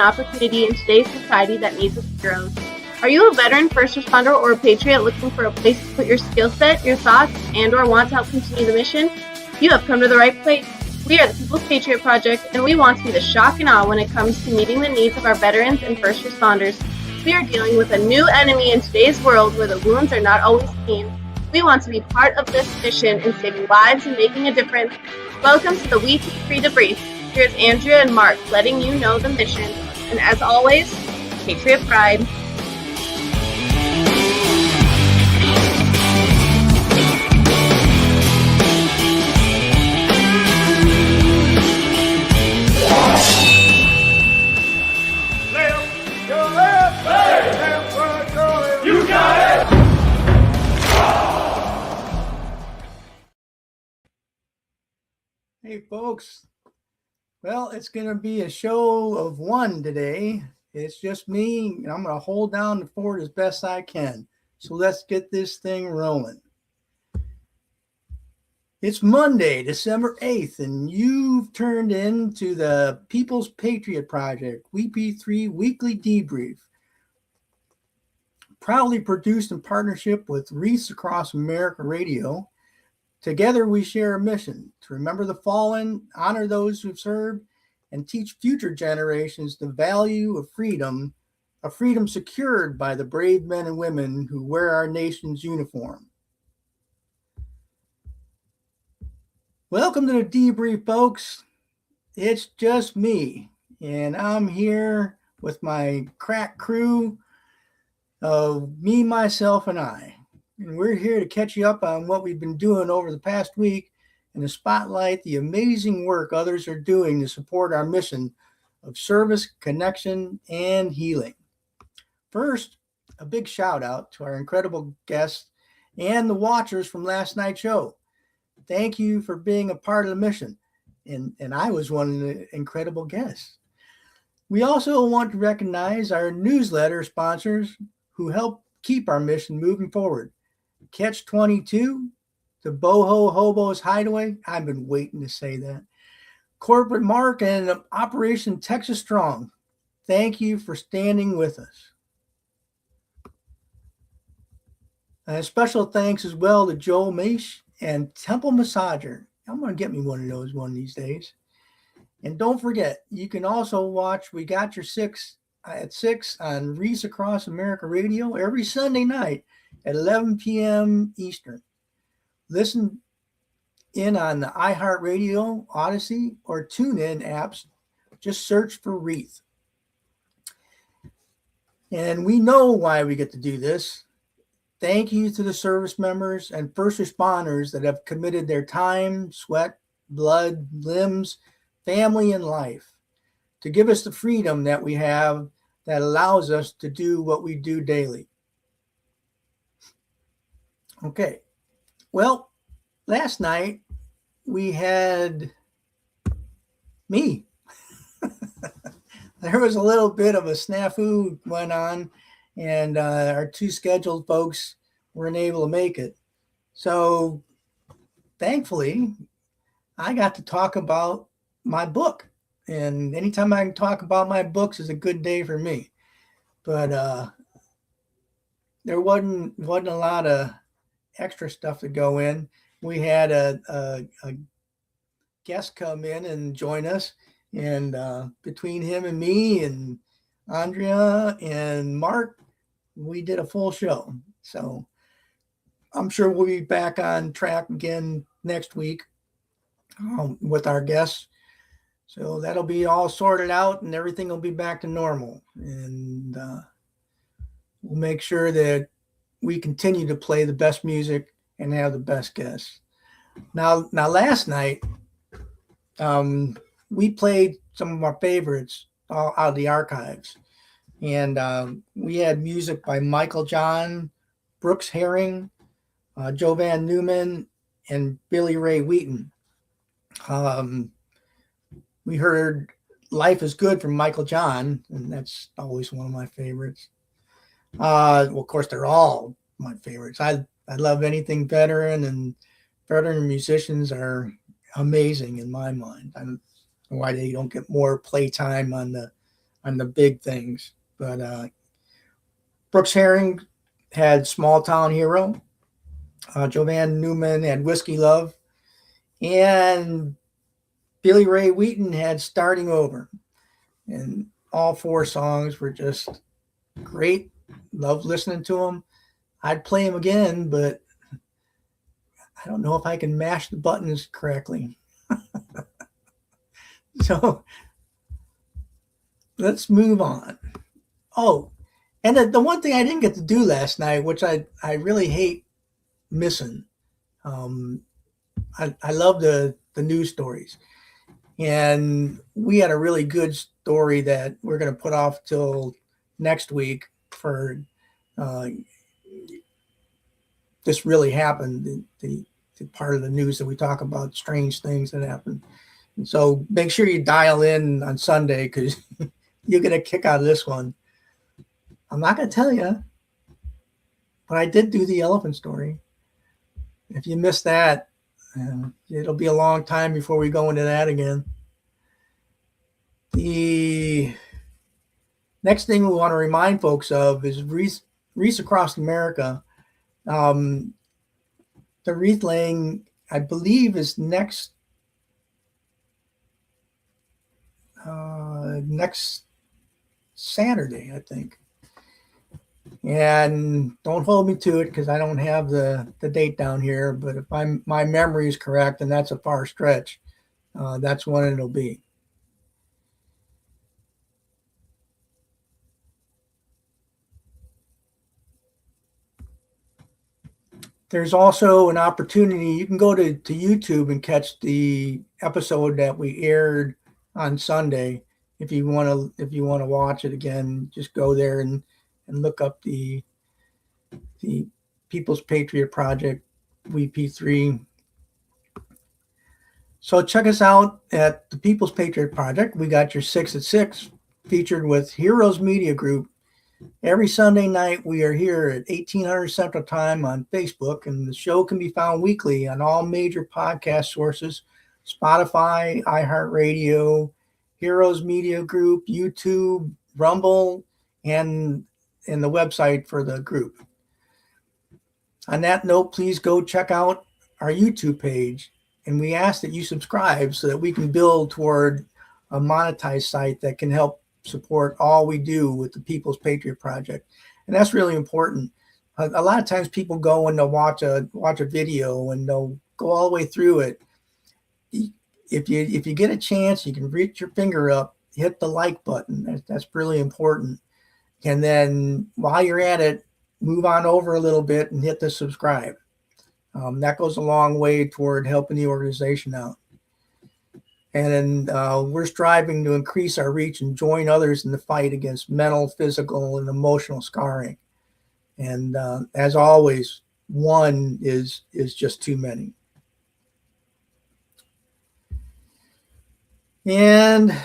opportunity in today's society that needs its heroes. Are you a veteran, first responder, or a patriot looking for a place to put your skill set, your thoughts, and/or want to help continue the mission? You have come to the right place. We are the People's Patriot Project, and we want to be the shock and awe when it comes to meeting the needs of our veterans and first responders. We are dealing with a new enemy in today's world where the wounds are not always clean. We want to be part of this mission in saving lives and making a difference. Welcome to the WeP3 Debrief. Here's Andrea and Mark letting you know the mission. And as always, Patriot Pride. Hey folks, well, it's going to be a show of one today. It's just me, and I'm going to hold down the fort as best I can. So let's get this thing rolling. It's Monday, December 8th, and you've turned in to the People's Patriot Project, WeP3 Weekly Debrief, proudly produced in partnership with Wreaths Across America Radio. Together we share a mission to remember the fallen, honor those who've served, and teach future generations the value of freedom, a freedom secured by the brave men and women who wear our nation's uniform. Welcome to the debrief, folks. It's just me, and I'm here with my crack crew of me, myself, and I. And we're here to catch you up on what we've been doing over the past week and to spotlight the amazing work others are doing to support our mission of service, connection, and healing. First, a big shout out to our incredible guests and the watchers from last night's show. Thank you for being a part of the mission. And I was one of the incredible guests. We also want to recognize our newsletter sponsors who help keep our mission moving forward. Catch 22, the Boho Hobos Hideaway. I've been waiting to say that. Corporate Mark and Operation Texas Strong. Thank you for standing with us. A special thanks as well to Joel Maish and Temple Massager. I'm going to get me one of those one of these days. And don't forget, you can also watch We Got Your Six at 6 on Wreaths Across America Radio every Sunday night at 11 p.m. Eastern. Listen in on the iHeartRadio, Odyssey, or TuneIn apps. Just search for Wreath. And we know why we get to do this. Thank you to the service members and first responders that have committed their time, sweat, blood, limbs, family, and life to give us the freedom that we have that allows us to do what we do daily. Okay, well, last night we had me. There was a little bit of a snafu went on, and our two scheduled folks weren't able to make it. So thankfully, I got to talk about my book. And anytime I can talk about my books is a good day for me. But there wasn't a lot of extra stuff to go in. We had a guest come in and join us, and between him and me and Andrea and Mark, we did a full show. So I'm sure we'll be back on track again next week with our guests. So that'll be all sorted out and everything will be back to normal. And we'll make sure that we continue to play the best music and have the best guests. Now last night, we played some of our favorites out of the archives. And we had music by Michael John, Brooks Herring, Joe Van Newman, and Billy Ray Wheaton. We heard Life is Good from Michael John, and that's always one of my favorites. Well, of course, they're all my favorites. I love anything veteran, and veteran musicians are amazing in my mind. I don't know why they don't get more playtime on on the big things. But Brooks Herring had Small Town Hero. Joanne Newman had Whiskey Love. And Billy Ray Wheaton had Starting Over. And all 4 songs were just great. Loved listening to them. I'd play them again, but I don't know if I can mash the buttons correctly. So let's move on. Oh, and the one thing I didn't get to do last night, which I really hate missing, I love the news stories. And we had a really good story that we're going to put off till next week for this really happened, the part of the news that we talk about, strange things that happen. And so make sure you dial in on Sunday because you'll get a kick out of this one. I'm not going to tell you, but I did do the elephant story. If you missed that, it'll be a long time before we go into that again. The next thing we want to remind folks of is wreaths across America. The wreath laying, I believe, is next Saturday, I think. And don't hold me to it because I don't have the date down here. But if my memory is correct, and that's a far stretch, that's when it'll be. There's also an opportunity. You can go to YouTube and catch the episode that we aired on Sunday. If you want to watch it again, just go there and look up the People's Patriot Project, WeP3. So check us out at the People's Patriot Project. We got your 6 at 6 featured with Heroes Media Group. Every Sunday night, we are here at 1800 Central Time on Facebook, and the show can be found weekly on all major podcast sources, Spotify, iHeartRadio, Heroes Media Group, YouTube, Rumble, and the website for the group. On that note, please go check out our YouTube page, and we ask that you subscribe so that we can build toward a monetized site that can help support all we do with the People's Patriot Project. And that's really important. A lot of times people go and they'll watch a video and they'll go all the way through it. If you get a chance, you can reach your finger up, hit the like button. That's really important. And then while you're at it, move on over a little bit and hit the subscribe. That goes a long way toward helping the organization out. And we're striving to increase our reach and join others in the fight against mental, physical, and emotional scarring. And as always, one is just too many. And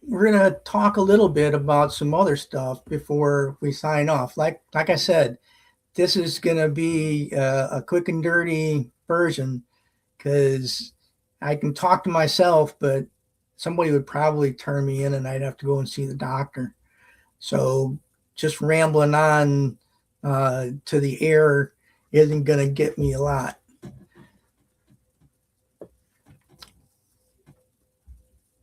we're going to talk a little bit about some other stuff before we sign off. Like I said, this is going to be a quick and dirty version because I can talk to myself, but somebody would probably turn me in and I'd have to go and see the doctor. So just rambling on to the air isn't going to get me a lot.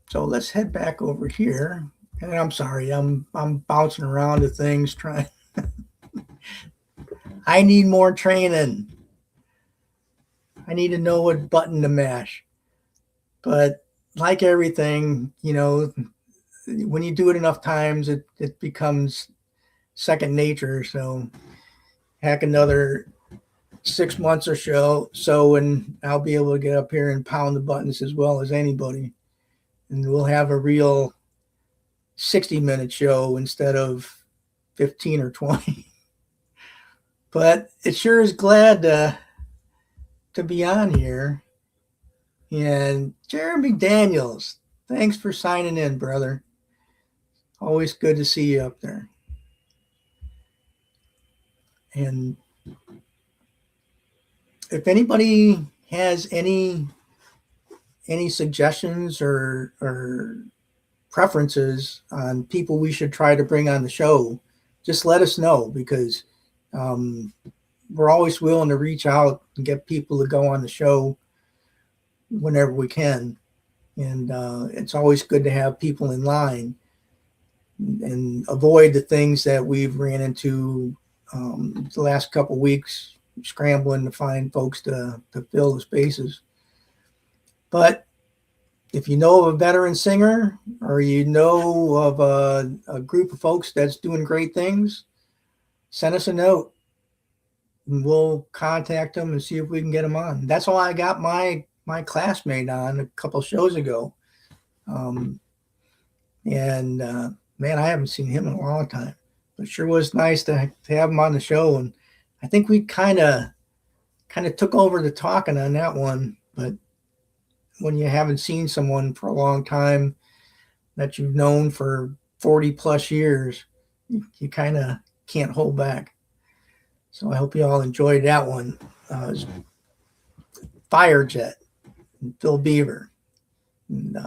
So let's head back over here. And I'm sorry, I'm bouncing around to things trying. I need more training. I need to know what button to mash. But like everything, when you do it enough times, it becomes second nature. So heck, another 6 months or so, and I'll be able to get up here and pound the buttons as well as anybody. And we'll have a real 60-minute show instead of 15 or 20. But it sure is glad to be on here. And Jeremy Daniels, thanks for signing in, brother. Always good to see you up there. And if anybody has any suggestions or preferences on people we should try to bring on the show, just let us know, because we're always willing to reach out and get people to go on the show whenever we can. And it's always good to have people in line and avoid the things that we've ran into the last couple of weeks, scrambling to find folks to fill the spaces. But if you know of a veteran singer, or you know of a group of folks that's doing great things, send us a note and we'll contact them and see if we can get them on. That's how I got my classmate on a couple shows ago. And man, I haven't seen him in a long time, but sure was nice to have him on the show. And I think we kind of took over the talking on that one. But when you haven't seen someone for a long time that you've known for 40 plus years, you kind of can't hold back. So I hope you all enjoyed that one. Firejet and Phil Beaver, and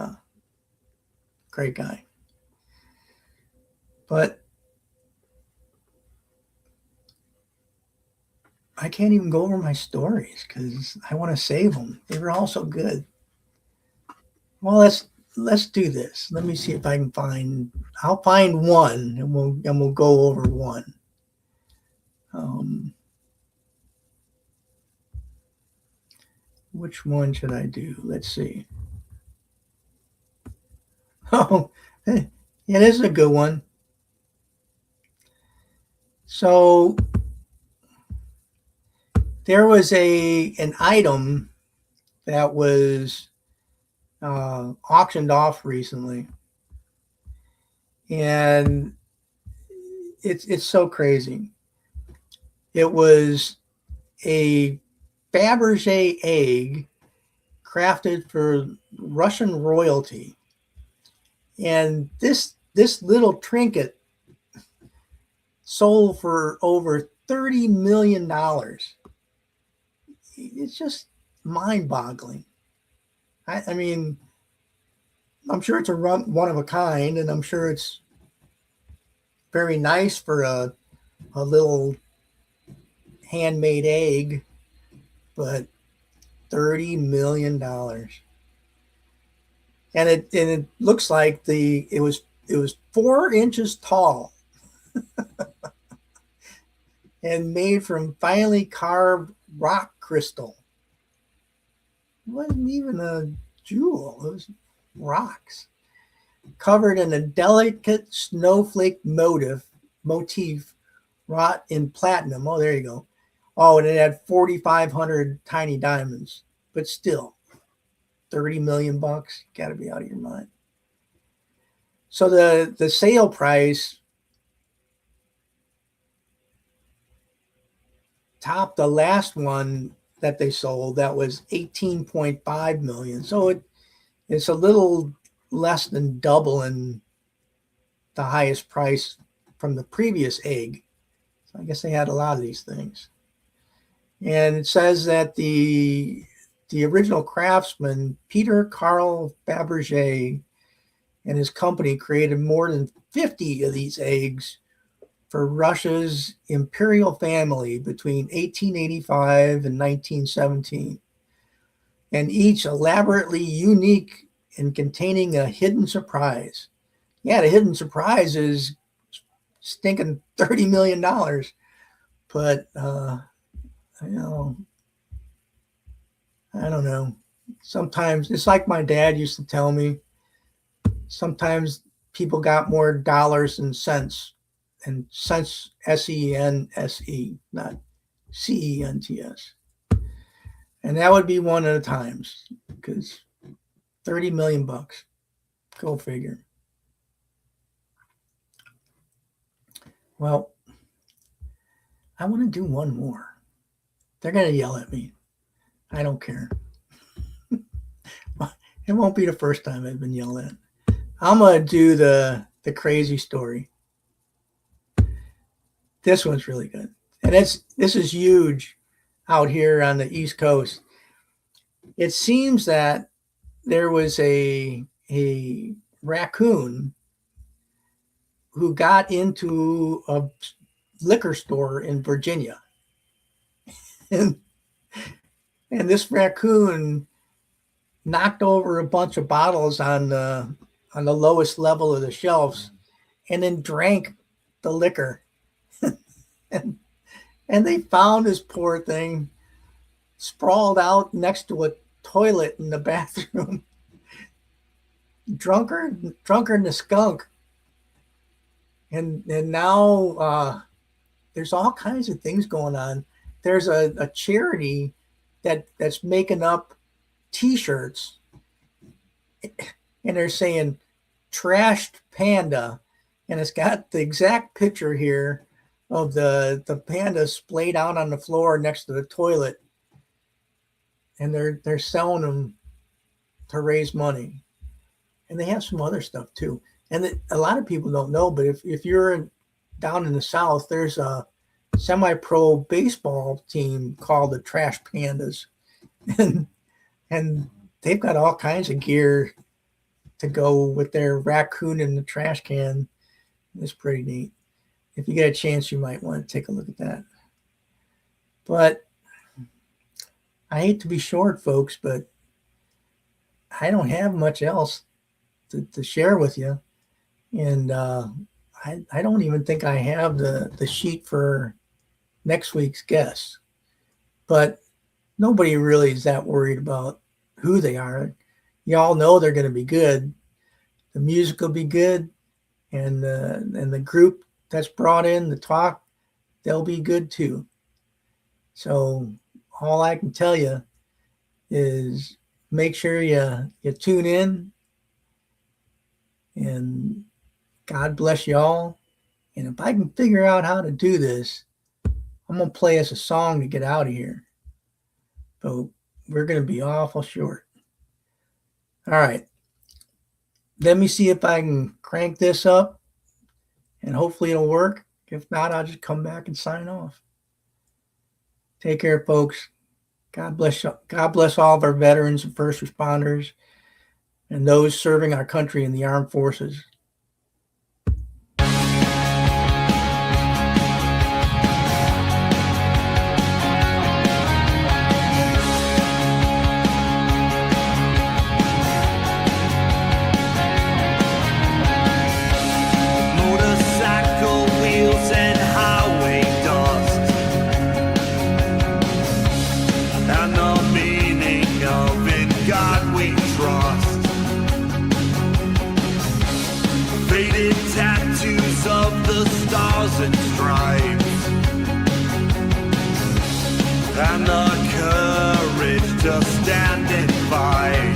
great guy. But I can't even go over my stories because I want to save them. They were all so good. Well, let's do this. Let me see if I can find. I'll find one, and we'll go over one. Which one should I do? Let's see. Oh, yeah, this is a good one. So there was an item that was auctioned off recently, and it's so crazy. It was a Fabergé egg crafted for Russian royalty, and this little trinket sold for over $30 million. It's just mind-boggling. I mean, I'm sure it's a one of a kind, and I'm sure it's very nice for a little handmade egg, but $30 million. And it looks like it was 4 inches tall and made from finely carved rock crystal. It wasn't even a jewel, it was rocks covered in a delicate snowflake motif wrought in platinum. Oh, there you go. Oh, and it had 4,500 tiny diamonds, but still, $30 million bucks. Got to be out of your mind. So the sale price topped the last one that they sold. That was 18.5 million. So it's a little less than doubling the highest price from the previous egg. So I guess they had a lot of these things. And it says that the original craftsman, Peter Carl Fabergé, and his company created more than 50 of these eggs for Russia's imperial family between 1885 and 1917, and each elaborately unique and containing a hidden surprise. Yeah, the hidden surprise is stinking $30 million, but I don't know. Sometimes it's like my dad used to tell me, sometimes people got more dollars than cents, and cents, S-E-N-S-E, not C-E-N-T-S. And that would be one of the times, because $30 million bucks. Go figure. Well, I want to do one more. They're going to yell at me. I don't care. It won't be the first time I've been yelled at. I'm going to do the crazy story. This one's really good. And this is huge out here on the East Coast. It seems that there was a raccoon who got into a liquor store in Virginia. And this raccoon knocked over a bunch of bottles on the lowest level of the shelves and then drank the liquor. and they found this poor thing sprawled out next to a toilet in the bathroom. drunker than a skunk. And now there's all kinds of things going on. There's a charity that's making up T-shirts, and they're saying "trashed panda," and it's got the exact picture here of the panda splayed out on the floor next to the toilet, and they're selling them to raise money. And they have some other stuff too. And a lot of people don't know, but if you're down in the South, there's a semi-pro baseball team called the Trash Pandas, and they've got all kinds of gear to go with their raccoon in the trash can. It's pretty neat. If you get a chance, you might want to take a look at that. But I hate to be short, folks, but I don't have much else to share with you. And I don't even think I have the sheet for next week's guests. But nobody really is that worried about who they are. Y'all know they're going to be good. The music will be good. And the group that's brought in to talk, they'll be good too. So all I can tell you is make sure you tune in, and God bless y'all. And if I can figure out how to do this, I'm going to play us a song to get out of here. But we're going to be awful short. All right. Let me see if I can crank this up, and hopefully it'll work. If not, I'll just come back and sign off. Take care, folks. God bless all of our veterans and first responders and those serving our country in the armed forces. And stripes, and the courage to stand and fight.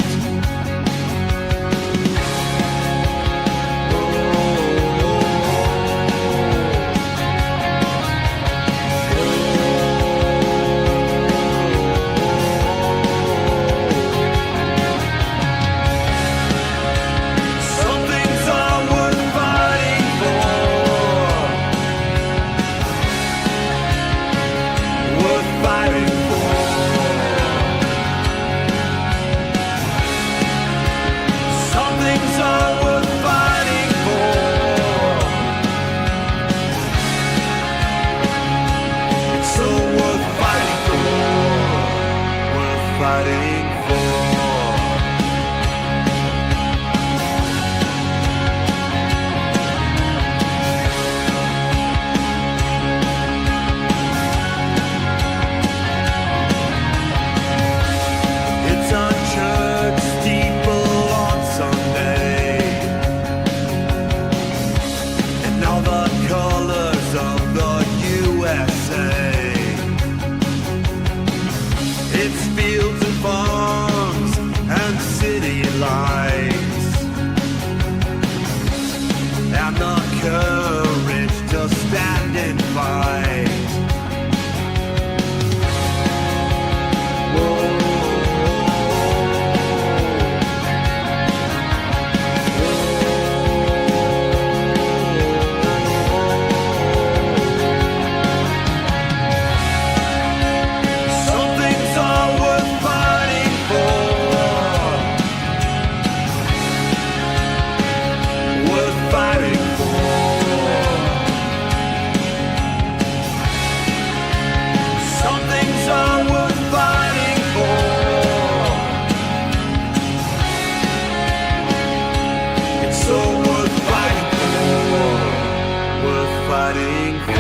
fighting for.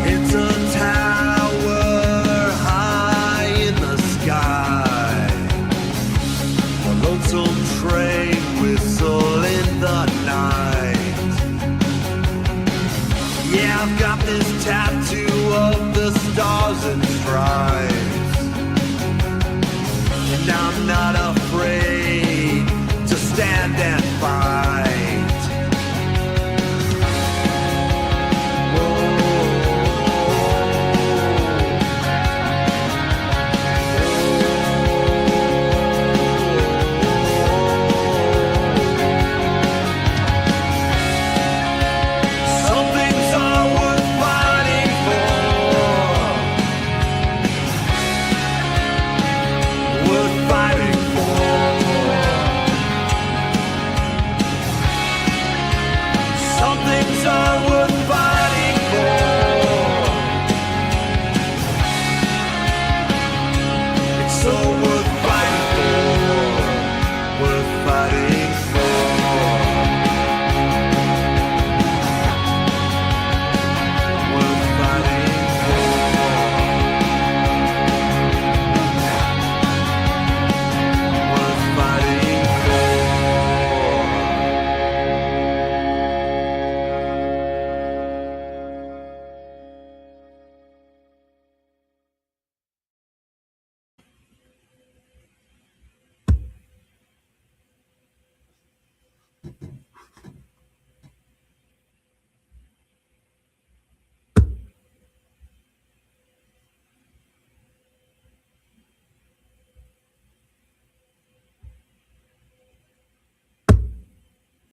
It's a tower high in the sky, a lonesome train whistle in the night. Yeah, I've got this tattoo of the stars and stripes, and I'm not a